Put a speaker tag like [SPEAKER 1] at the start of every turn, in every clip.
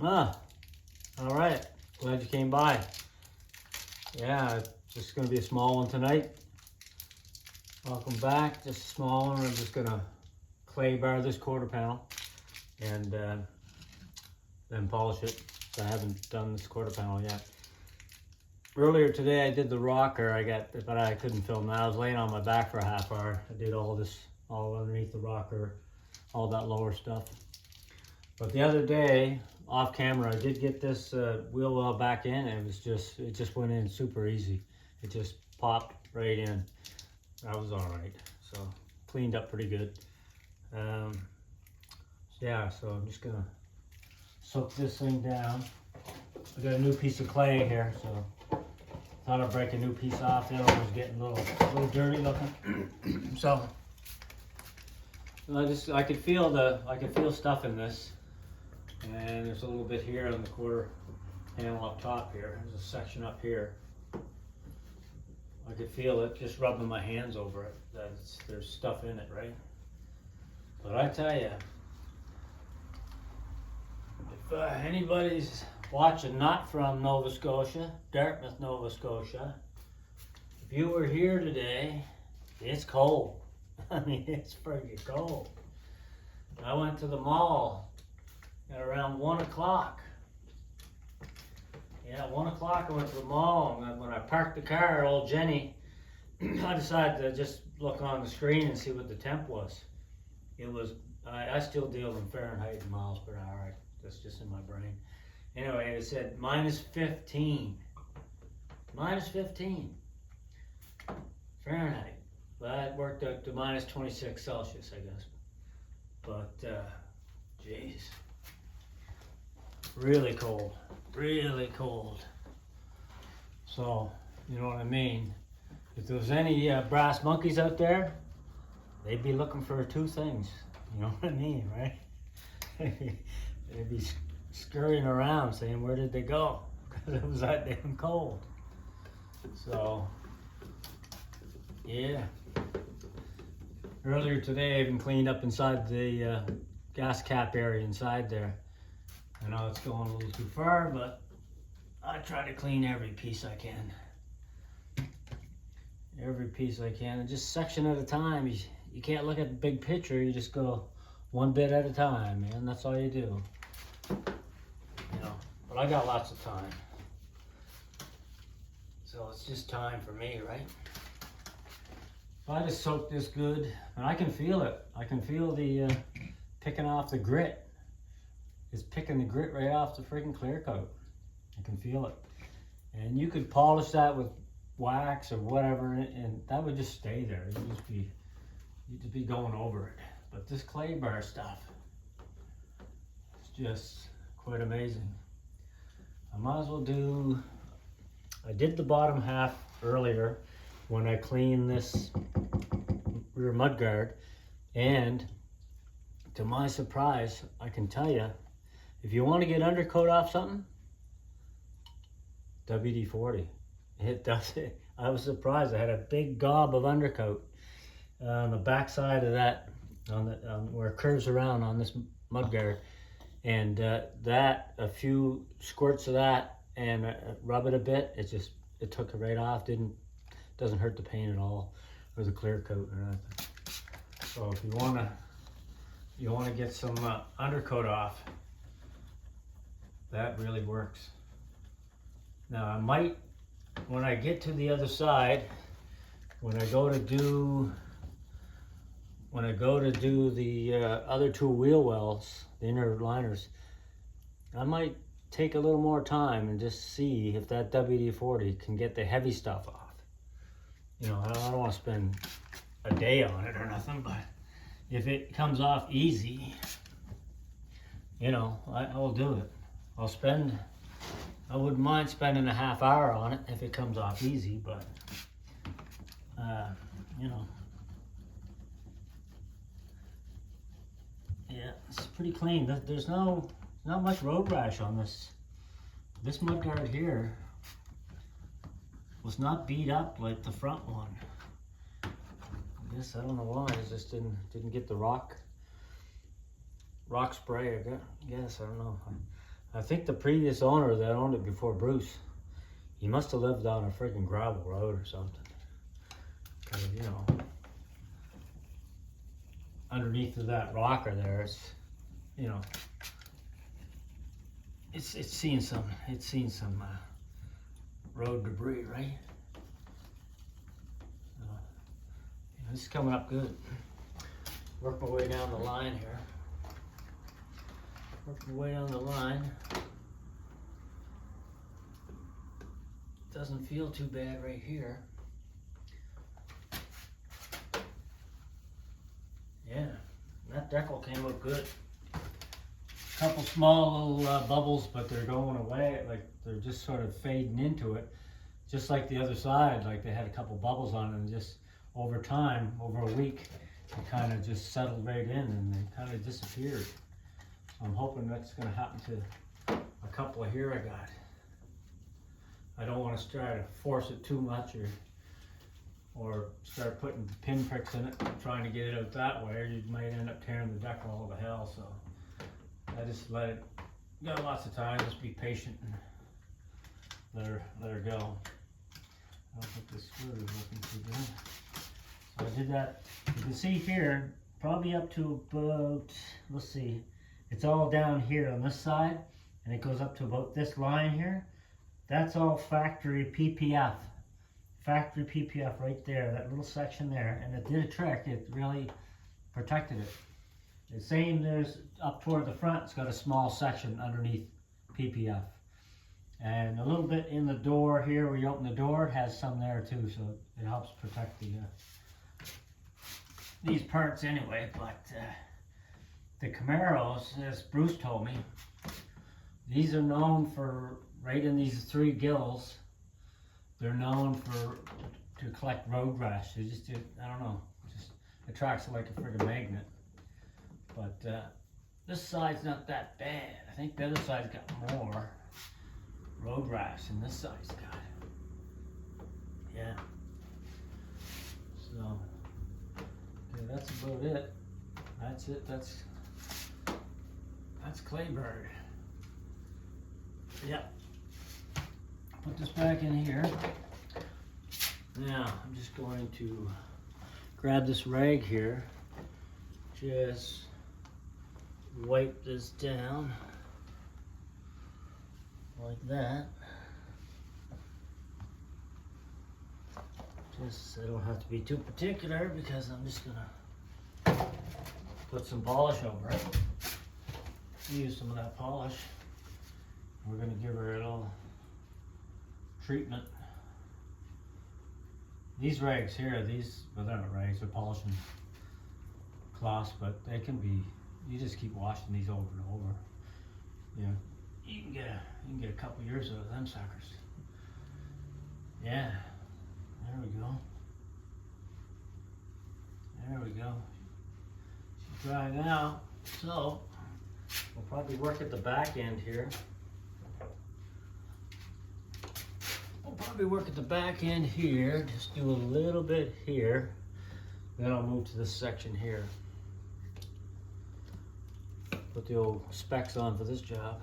[SPEAKER 1] Ah, all right. Glad you came by. Yeah, just gonna be a small one tonight. Welcome back. Just a small one. I'm just gonna clay bar this quarter panel and then polish it. So I haven't done this quarter panel yet. Earlier today I did the rocker. But I couldn't film that. I was laying on my back for a half hour. I did all this, all underneath the rocker, all that lower stuff. But the other day, off camera, I did get this wheel well back in, and it just went in super easy. It just popped right in. That was all right. So cleaned up pretty good. Yeah, so I'm just gonna soak this thing down. I got a new piece of clay here, so thought I'd break a new piece off. The other one was getting a little dirty looking. So I could feel stuff in this, and there's a little bit here on the quarter panel up top here. There's a section up here. I could feel it just rubbing my hands over it. There's stuff in it, right? But I tell you, if anybody's watching not from Nova Scotia, Dartmouth, Nova Scotia, if you were here today, it's cold. I mean, it's freaking cold. I went to the mall at around 1 o'clock. Yeah, 1 o'clock I went to the mall, and when I parked the car, old Jenny, I decided to just look on the screen and see what the temp was. It was, I still deal in Fahrenheit and miles per hour. That's just in my brain. Anyway, it said -15. -15 Fahrenheit. Well, that worked out to -26 Celsius, I guess. But, geez. Really cold. Really cold. So, you know what I mean? If there was any brass monkeys out there, they'd be looking for two things. You know what I mean, right? They'd be scurrying around saying, where did they go? Because it was that damn cold. So, yeah. Earlier today, I even cleaned up inside the gas cap area inside there. I know it's going a little too far, but I try to clean every piece I can. Every piece I can, and just section at a time. You can't look at the big picture, you just go one bit at a time, man. That's all you do. You know, but I got lots of time. So it's just time for me, right? If I just soak this good, and I can feel it. I can feel the picking off the grit. It's picking the grit right off the freaking clear coat. I can feel it. And you could polish that with wax or whatever, and that would just stay there. You'd just be going over it. But this clay bar stuff, it's just quite amazing. I might as well do, I did the bottom half earlier when I cleaned this rear mudguard, and to my surprise, I can tell you, if you want to get undercoat off something, WD-40. It does it. I was surprised. I had a big gob of undercoat on the back side of that, where it curves around on this mudguard, and that, a few squirts of that, and rub it a bit. It took it right off. Doesn't hurt the paint at all, or the clear coat or nothing. So if you wanna get some undercoat off, that really works. Now I might, when I get to the other side, when I go to do the other two wheel wells, the inner liners, I might take a little more time and just see if that WD-40 can get the heavy stuff off. You know, I don't want to spend a day on it or nothing, but if it comes off easy, you know, I'll do it. I wouldn't mind spending a half hour on it if it comes off easy, but, you know. Yeah, it's pretty clean. There's not much road rash on this. This mudguard here was not beat up like the front one. I guess, I don't know why, it just didn't get the rock spray, I guess, I don't know. I think the previous owner that owned it before Bruce, he must have lived on a freaking gravel road or something. Cause you know, underneath of that rocker there, it's, you know, it's seen some road debris, right? So, yeah, this is coming up good. Work my way down the line here. Work my way down the line. Doesn't feel too bad right here. Yeah, that decal came up good. Couple small little bubbles, but they're going away. Like they're just sort of fading into it, just like the other side. Like they had a couple bubbles on it, and just over time, over a week, it kind of just settled right in, and they kind of disappeared. So I'm hoping that's going to happen to a couple of here I got. I don't want to try to force it too much, or start putting pin pricks in it, trying to get it out that way, or you might end up tearing the decal all to hell. So I just let it, got lots of time, just be patient and let her go. I don't think this screw is looking too good. So I did that. You can see here, probably up to about, let's see, it's all down here on this side, and it goes up to about this line here. That's all factory PPF. Factory PPF right there, that little section there, and it did a trick. It really protected it. The same, there's up toward the front, it's got a small section underneath PPF. And a little bit in the door here, where you open the door, it has some there too, so it helps protect these parts anyway. But the Camaros, as Bruce told me, these are known for, right in these 3 gills, they're known to collect road rash. They just, I don't know, just attracts like a friggin' magnet. But this side's not that bad. I think the other side's got more road rash than this side's got. Yeah. So, yeah, that's about it. That's it. That's Claybird. Yep. Put this back in here. Now, I'm just going to grab this rag here. Just wipe this down like that. Just, I don't have to be too particular because I'm just gonna put some polish over it. Use some of that polish. We're gonna give her a little treatment. These rags here, well, they're not rags, they're polishing cloths, but they can be, you just keep washing these over and over. You know, you can get a couple years out of them suckers. Yeah, there we go. There we go. She's drying out, so we'll probably work at the back end here. We'll probably work at the back end here, just do a little bit here. Then I'll move to this section here. Put the old specs on for this job.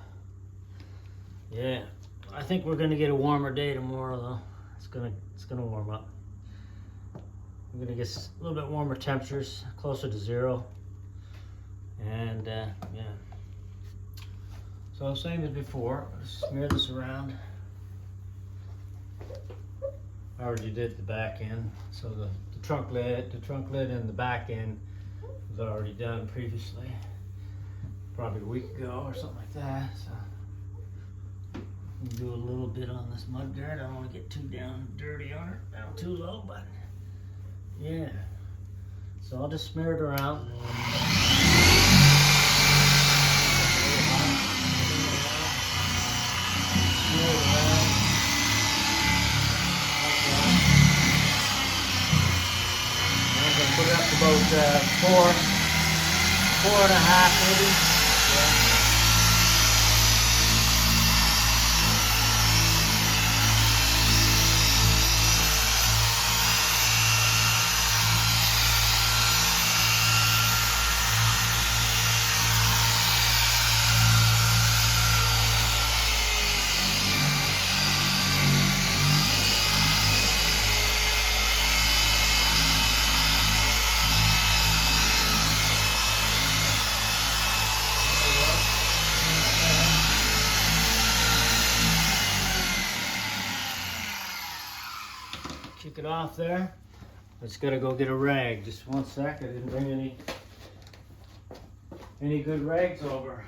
[SPEAKER 1] Yeah, I think we're gonna get a warmer day tomorrow though. It's gonna warm up. We're gonna get a little bit warmer temperatures, closer to 0. And yeah. So same as before, smear this around. I already did the back end, so the trunk lid and the back end was already done previously, probably a week ago or something like that. So do a little bit on this mud guard. I don't want to get too down dirty on it, down too low, but yeah. So I'll just smear it around. Smear it around. Put it up to about 4.5 maybe. Yeah. off there. Let's gotta go get a rag. Just one sec. I didn't bring any good rags over.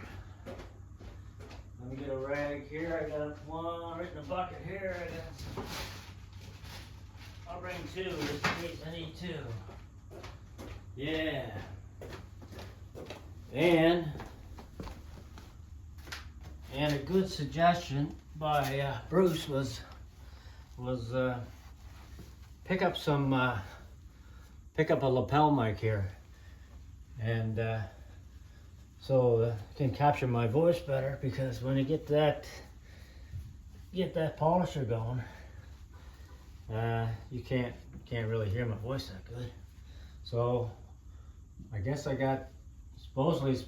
[SPEAKER 1] Let me get a rag here. I got one right in the bucket here. I'll bring two just in case I need two. Yeah. And a good suggestion by Bruce was pick up a lapel mic here, and so it can capture my voice better, because when you get that polisher going, you can't really hear my voice that good. So I guess I got supposed to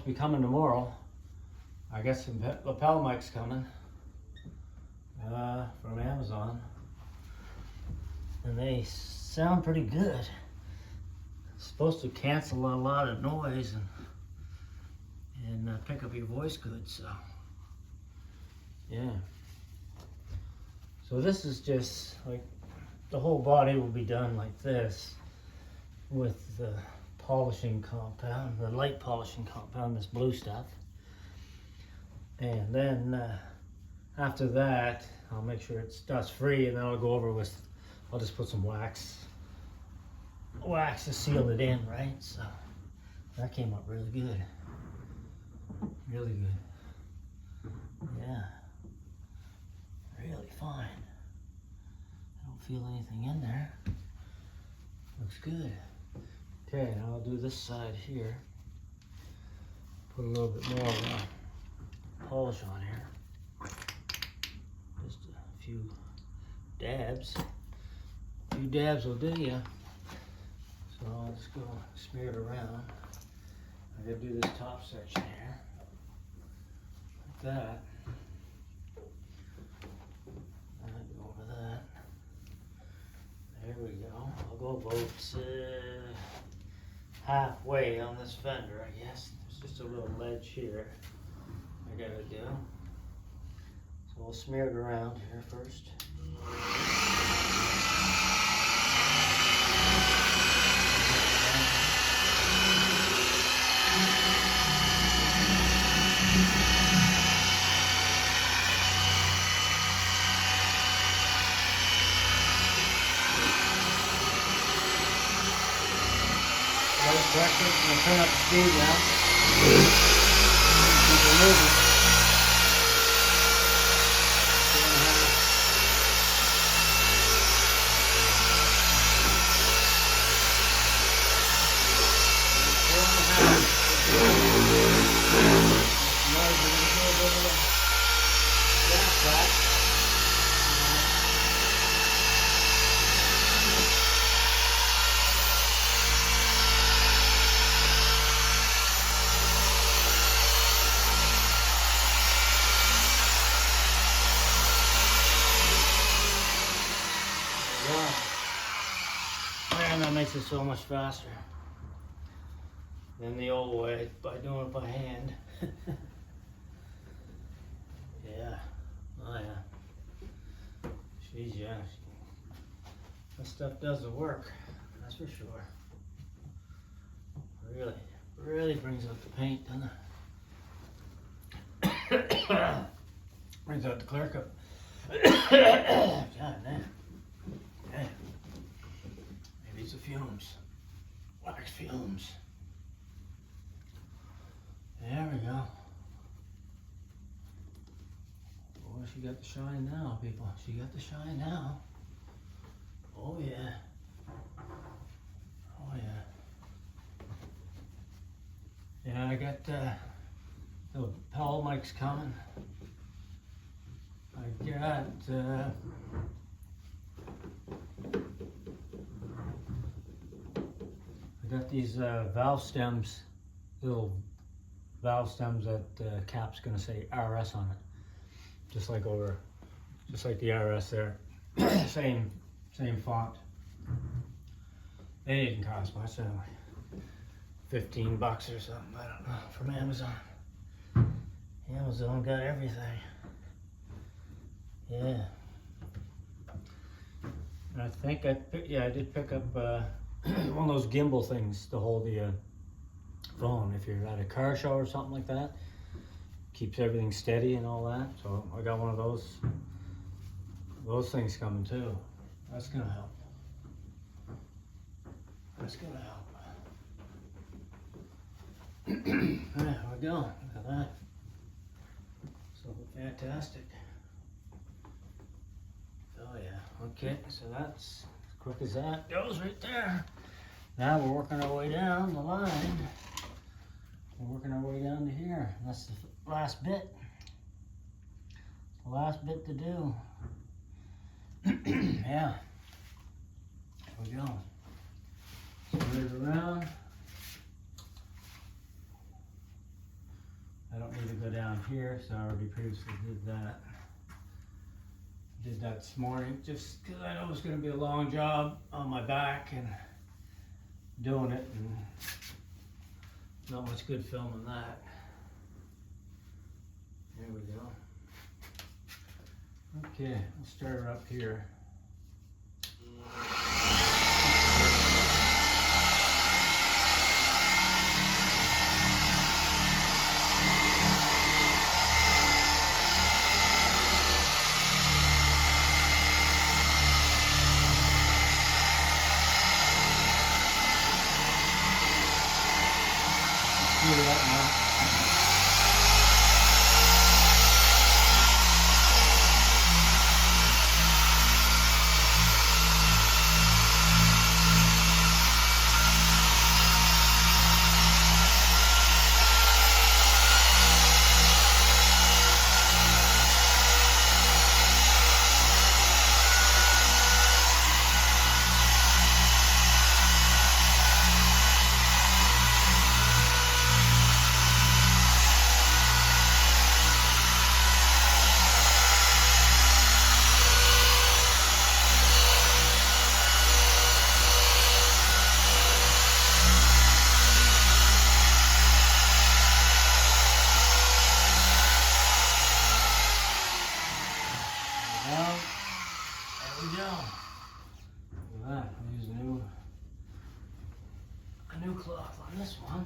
[SPEAKER 1] be coming tomorrow. I guess some lapel mics coming from Amazon, and they sound pretty good. It's supposed to cancel a lot of noise and pick up your voice good. So yeah. So this is just like the whole body will be done like this with the polishing compound, the light polishing compound, this blue stuff. And then after that, I'll make sure it's dust free, and then I'll go over with, I'll just put some wax to seal it in, right? So that came up really good. Really good. Yeah. Really fine. I don't feel anything in there. Looks good. Okay, now I'll do this side here. Put a little bit more polish on here. Just a few dabs. A few dabs will do ya. So I'll just go smear it around. I gotta do this top section here. Like that. Go over that. There we go. I'll go about halfway on this fender, I guess. There's just a little ledge here I gotta do. So we'll smear it around here first. Pressure. I'm going to turn up the speed now. Keep it moving. Man, that makes it so much faster than the old way by doing it by hand. Yeah, oh yeah. Jeez, yeah. That stuff does the work, that's for sure. Really brings out the paint, doesn't it? Brings out the clear coat. God damn. Yeah. Maybe it's the fumes. Wax fumes. There we go. Oh, she got the shine now, people. She got the shine now. Oh yeah. Oh yeah. Yeah, I got the Powell mics coming. I got these valve stems, little valve stems that cap's gonna say RS on it, just like the RS there. same font. They didn't cost much, so like $15 or something, I don't know, from Amazon. Amazon got everything. Yeah. And I think I did pick up one of those gimbal things to hold the phone if you're at a car show or something like that. Keeps everything steady and all that. So I got one of those things coming too. That's gonna help. That's gonna help. There we go. Look at that. So fantastic. Oh yeah. Okay. So that's as quick as that goes right there. Now we're working our way down the line. We're working our way down to here. That's the last bit. The last bit to do. Yeah. There we go. Spin it around. I don't need to go down here, so I already previously did that. Did that this morning just because I know it's going to be a long job on my back and doing it, and not much good filming that. There we go. Okay, let's start her up here. Heat it up now. There we go. Look at that. I'll use a new cloth on this one.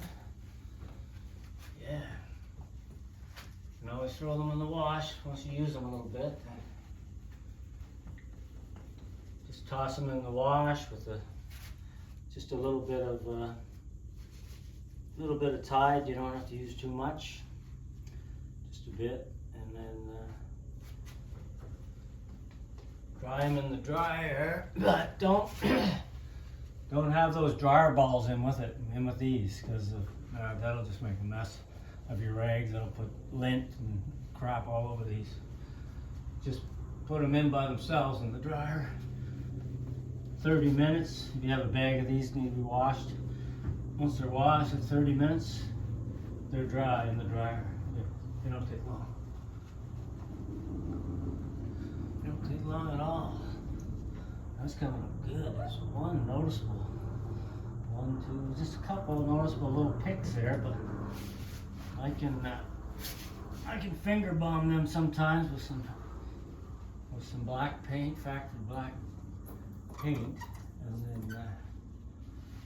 [SPEAKER 1] Yeah. You can always throw them in the wash once you use them a little bit. Just toss them in the wash with just a little bit of Tide. You don't have to use too much. Just a bit, and then dry them in the dryer, but don't have those dryer balls in with these, because that'll just make a mess of your rags. That'll put lint and crap all over these. Just put them in by themselves in the dryer. 30 minutes. If you have a bag of these, need to be washed. Once they're washed at 30 minutes, they're dry in the dryer. They don't take long. They don't take long at all. That's coming up good. There's one noticeable. One, two, just a couple noticeable little picks there, but I can finger bomb them sometimes with some black paint, factory black paint, and then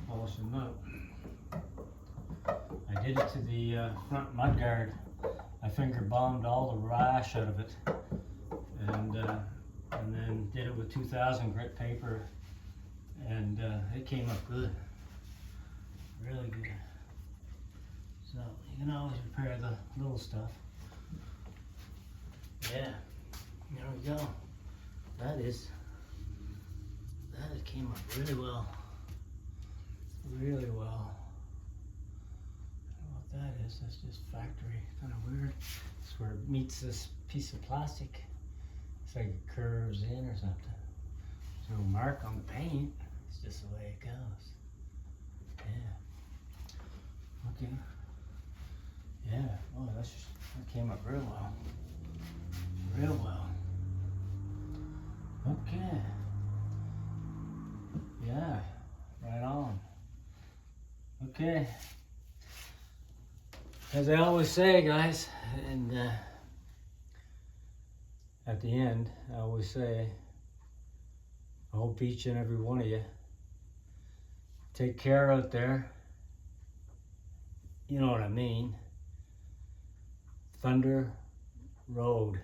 [SPEAKER 1] polish them up. I did it to the front mudguard. I finger bombed all the rash out of it, and then did it with 2000 grit paper, and it came up good, really good. So you can always repair the little stuff. Yeah, there we go. That came up really well. Really well. I don't know what that is. That's just factory. Kind of weird. It's where it meets this piece of plastic. It's like it curves in or something. There's no mark on the paint. It's just the way it goes. Yeah. Okay. Yeah. Oh, that came up real well. Real well. Okay. Yeah. Right on. Okay. As I always say, guys, and at the end, I always say, I hope each and every one of you take care out there. You know what I mean. Thunder Road.